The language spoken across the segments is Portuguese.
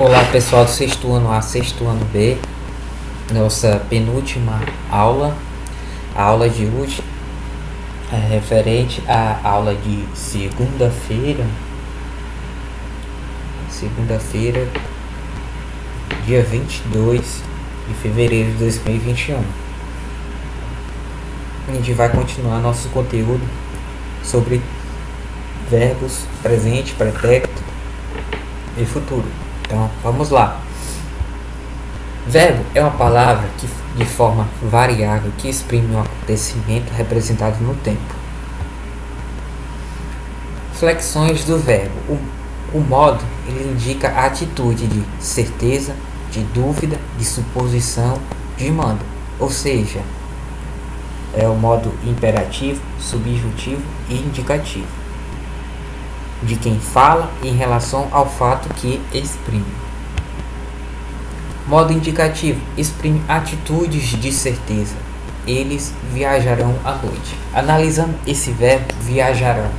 Olá pessoal do sexto ano A, sexto ano B, nossa penúltima aula. A aula de hoje é referente à aula de segunda-feira, dia 22 de fevereiro de 2021. A gente vai continuar nosso conteúdo sobre verbos presente, pretérito e futuro. Então, vamos lá. Verbo é uma palavra que, de forma variável, que exprime um acontecimento representado no tempo. Flexões do verbo. O modo, ele indica a atitude de certeza, de dúvida, de suposição, de mando. Ou seja, é o modo imperativo, subjuntivo e indicativo de quem fala em relação ao fato que exprime. Modo indicativo exprime atitudes de certeza. Eles viajarão à noite. Analisando esse verbo viajarão,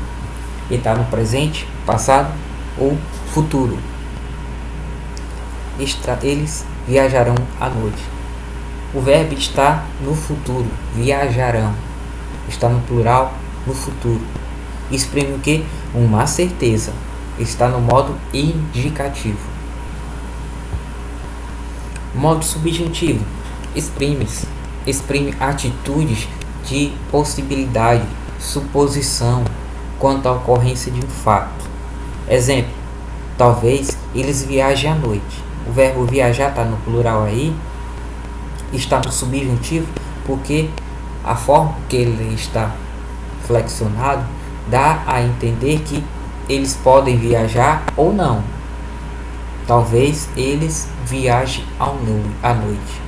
ele está no presente, passado ou futuro. Eles viajarão à noite. O verbo está no futuro, viajarão. Está no plural, no futuro. Exprime o que? Uma certeza. Está no modo indicativo. Modo subjuntivo. Exprime atitudes de possibilidade, suposição quanto à ocorrência de um fato. Exemplo: talvez eles viajem à noite. O verbo viajar está no plural aí, está no subjuntivo, porque a forma que ele está flexionado dá a entender que eles podem viajar ou não. Talvez eles viajem à noite.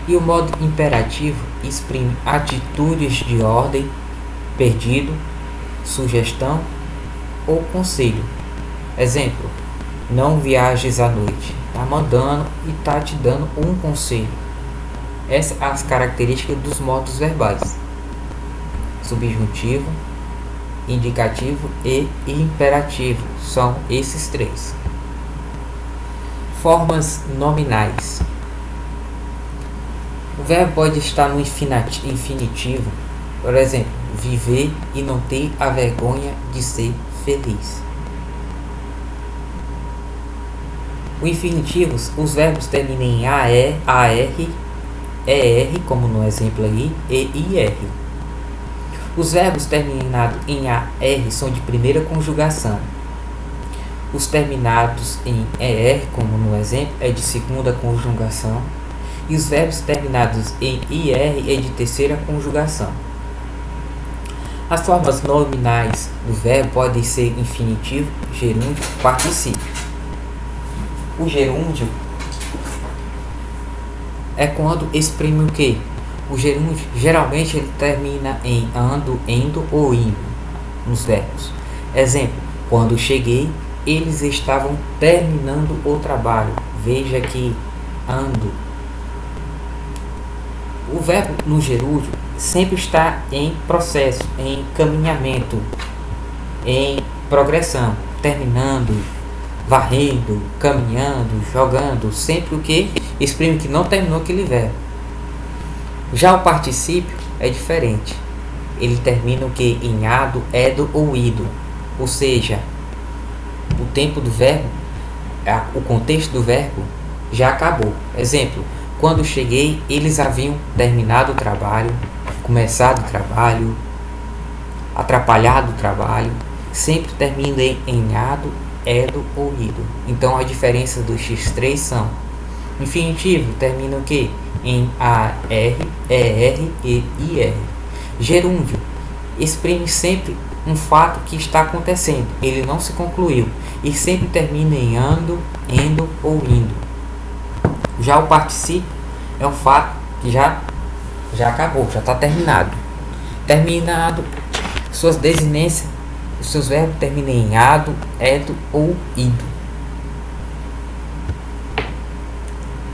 E o modo imperativo exprime atitudes de ordem, pedido, sugestão ou conselho. Exemplo: não viajes à noite. Está mandando e está te dando um conselho. Essas são as características dos modos verbais: subjuntivo, indicativo e imperativo. São esses três. Formas nominais. O verbo pode estar no infinitivo. Por exemplo, viver e não ter a vergonha de ser feliz. O infinitivo, os verbos terminam em AR, ER, como no exemplo aí, e IR. Os verbos terminados em AR são de primeira conjugação. Os terminados em ER, como no exemplo, é de segunda conjugação. E os verbos terminados em IR é de terceira conjugação. As formas nominais do verbo podem ser infinitivo, gerúndio, particípio. O gerúndio é quando exprime o quê? O gerúndio, geralmente, ele termina em ando, endo ou indo nos verbos. Exemplo: quando cheguei, eles estavam terminando o trabalho. Veja que ando. O verbo no gerúndio sempre está em processo, em caminhamento, em progressão, terminando, varrendo, caminhando, jogando. Sempre o que exprime que não terminou aquele verbo. Já o particípio é diferente. Ele termina o que? Em ado, edo ou ido. Ou seja, o tempo do verbo, o contexto do verbo já acabou. Exemplo: quando cheguei, eles haviam terminado o trabalho, começado o trabalho, atrapalhado o trabalho. Sempre termina em ado, edo ou ido. Então a diferença dos X3 são: infinitivo termina o que? Em AR, ER e IR. Gerúndio exprime sempre um fato que está acontecendo, ele não se concluiu, e sempre termina em ando, endo ou indo. Já o particípio é um fato que já acabou, já está terminado. Terminado, suas desinências, os seus verbos terminam em ado, edo ou ido.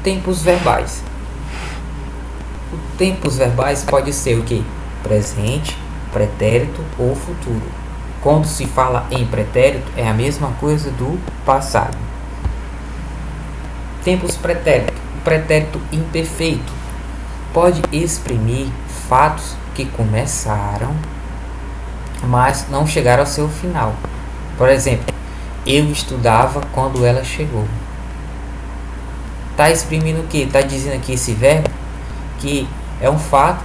Tempos verbais. Tempos verbais pode ser o que? Presente, pretérito ou futuro. quando se fala em pretérito, é a mesma coisa do passado. Tempos pretérito. O pretérito imperfeito pode exprimir fatos que começaram, mas não chegaram ao seu final. Por exemplo, eu estudava quando ela chegou. Está exprimindo o que? Está dizendo aqui esse verbo que é um fato,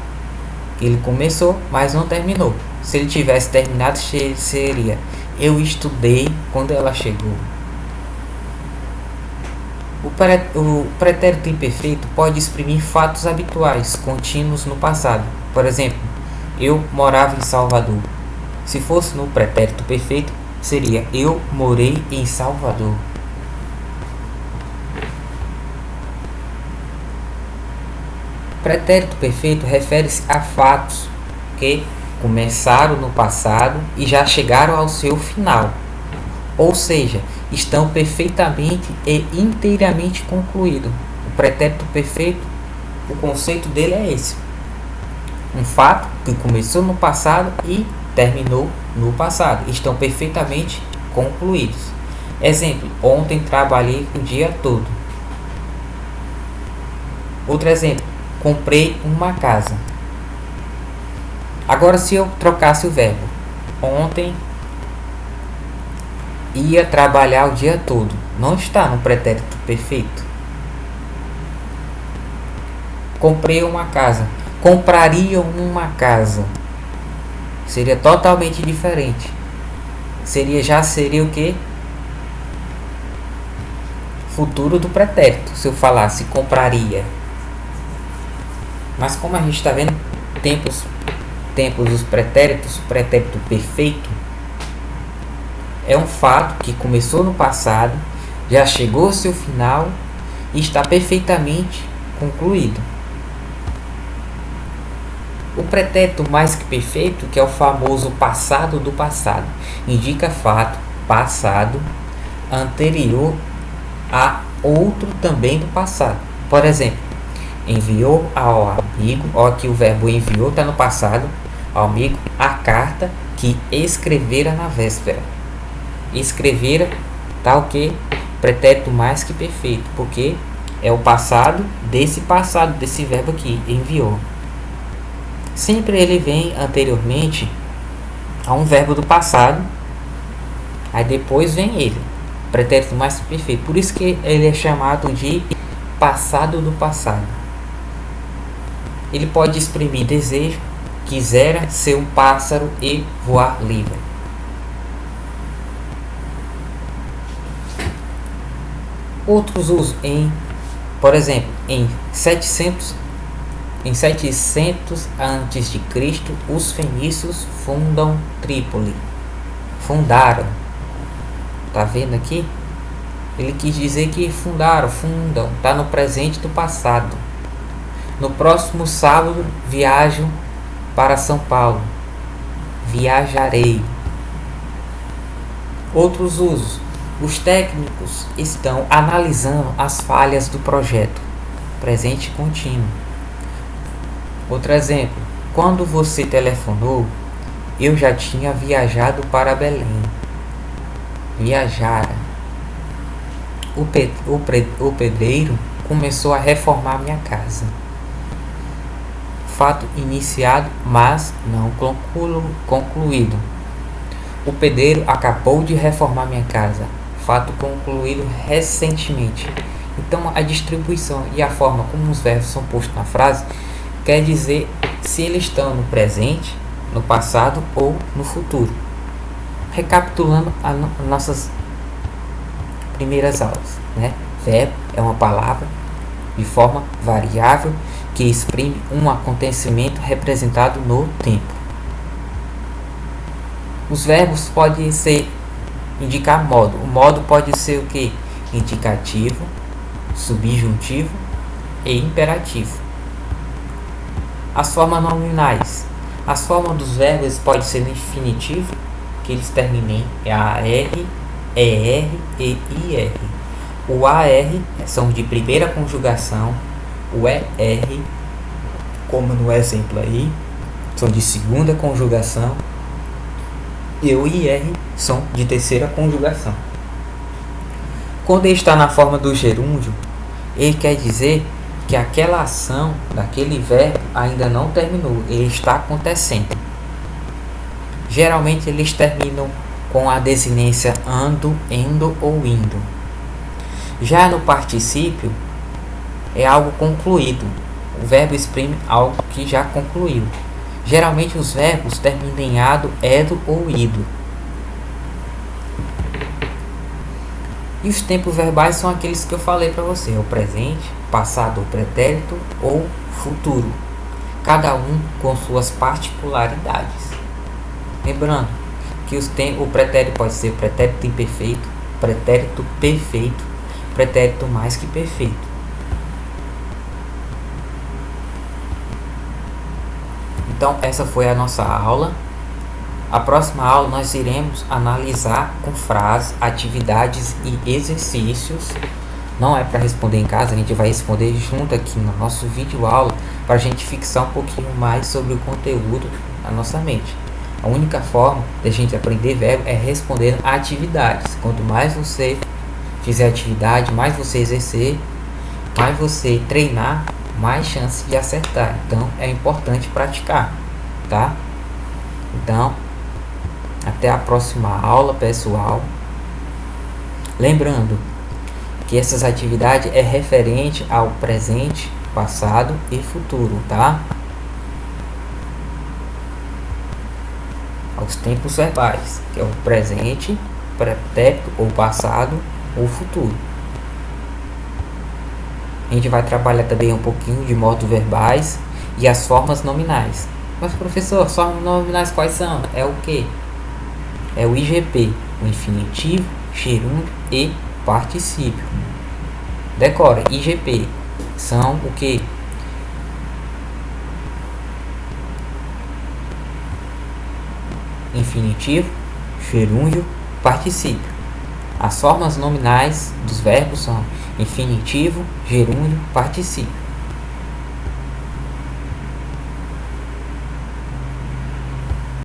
ele começou, mas não terminou. Se ele tivesse terminado, seria eu estudei quando ela chegou. O pretérito imperfeito pode exprimir fatos habituais, contínuos no passado. Por exemplo, eu morava em Salvador. Se fosse no pretérito perfeito, seria eu morei em Salvador. Pretérito perfeito refere-se a fatos que começaram no passado e já chegaram ao seu final, ou seja, estão perfeitamente e inteiramente concluídos. O pretérito perfeito, o conceito dele é esse: um fato que começou no passado e terminou no passado, estão perfeitamente concluídos. Exemplo: ontem trabalhei o dia todo. Outro exemplo: comprei uma casa. Agora, se eu trocasse o verbo, ontem ia trabalhar o dia todo, não está no pretérito perfeito. Comprei uma casa. Comprariam uma casa. Seria totalmente diferente. Seria o que? Futuro do pretérito. Se eu falasse compraria. Mas como a gente está vendo tempos dos pretéritos, o pretérito perfeito é um fato que começou no passado, já chegou ao seu final e está perfeitamente concluído. O pretérito mais que perfeito, que é o famoso passado do passado, indica fato passado anterior a outro também do passado. Por exemplo, enviou ao amigo, ó, aqui o verbo enviou está no passado, ao amigo a carta que escrevera na véspera. Escrevera tá o que? Pretérito mais que perfeito, porque é o passado desse verbo aqui, enviou. Sempre ele vem anteriormente a um verbo do passado, aí depois vem ele, pretérito mais que perfeito. Por isso que ele é chamado de passado do passado. Ele pode exprimir desejo, quisera ser um pássaro e voar livre. Outros usos por exemplo, em 700 antes de Cristo, os fenícios fundam Trípoli. Fundaram. Tá vendo aqui? Ele quis dizer que fundam. Tá no presente do passado. No próximo sábado viajo para São Paulo. Viajarei. Outros usos. Os técnicos estão analisando as falhas do projeto. Presente contínuo. Outro exemplo. Quando você telefonou, eu já tinha viajado para Belém. Viajara. O pedreiro começou a reformar minha casa. Fato iniciado, mas não concluído. O pedreiro acabou de reformar minha casa. Fato concluído recentemente. Então, a distribuição e a forma como os verbos são postos na frase quer dizer se eles estão no presente, no passado ou no futuro. Recapitulando as nossas primeiras aulas, né? Verbo é uma palavra de forma variável que exprime um acontecimento representado no tempo. Os verbos podem indicar modo. O modo pode ser o que? Indicativo, subjuntivo e imperativo. As formas nominais. As formas dos verbos podem ser no infinitivo, que eles terminem em AR, ER e IR. O AR são de primeira conjugação, o ER, como no exemplo aí, são de segunda conjugação, Eu e ir são de terceira conjugação. Quando ele está na forma do gerúndio, ele quer dizer que aquela ação daquele verbo ainda não terminou, ele está acontecendo. Geralmente eles terminam com a desinência ando, endo ou indo. Já no particípio, é algo concluído. O verbo exprime algo que já concluiu. Geralmente os verbos terminam em ado, edo ou ido. E os tempos verbais são aqueles que eu falei para você: o presente, passado ou pretérito ou futuro. Cada um com suas particularidades. Lembrando que o pretérito pode ser pretérito imperfeito, pretérito perfeito, pretérito mais que perfeito. Então essa foi a nossa aula. A próxima aula nós iremos analisar com frases, atividades e exercícios. Não é para responder em casa, a gente vai responder junto aqui no nosso vídeo aula, para a gente fixar um pouquinho mais sobre o conteúdo na nossa mente. A única forma de a gente aprender verbo é respondendo a atividades. Quanto mais você fizer atividade, mais você exercer, mais você treinar, mais chance de acertar. Então é importante praticar, tá? Então, até a próxima aula, pessoal. Lembrando que essas atividades é referente ao presente, passado e futuro, tá? Aos tempos verbais, que é o presente, pretérito ou passado ou futuro. A gente vai trabalhar também um pouquinho de modos verbais e as formas nominais. Mas professor, as formas nominais quais são? É o que? É o IGP, o infinitivo, gerúndio e particípio. Decora, IGP são o que? Infinitivo, gerúndio, particípio. As formas nominais dos verbos são infinitivo, gerúndio, particípio.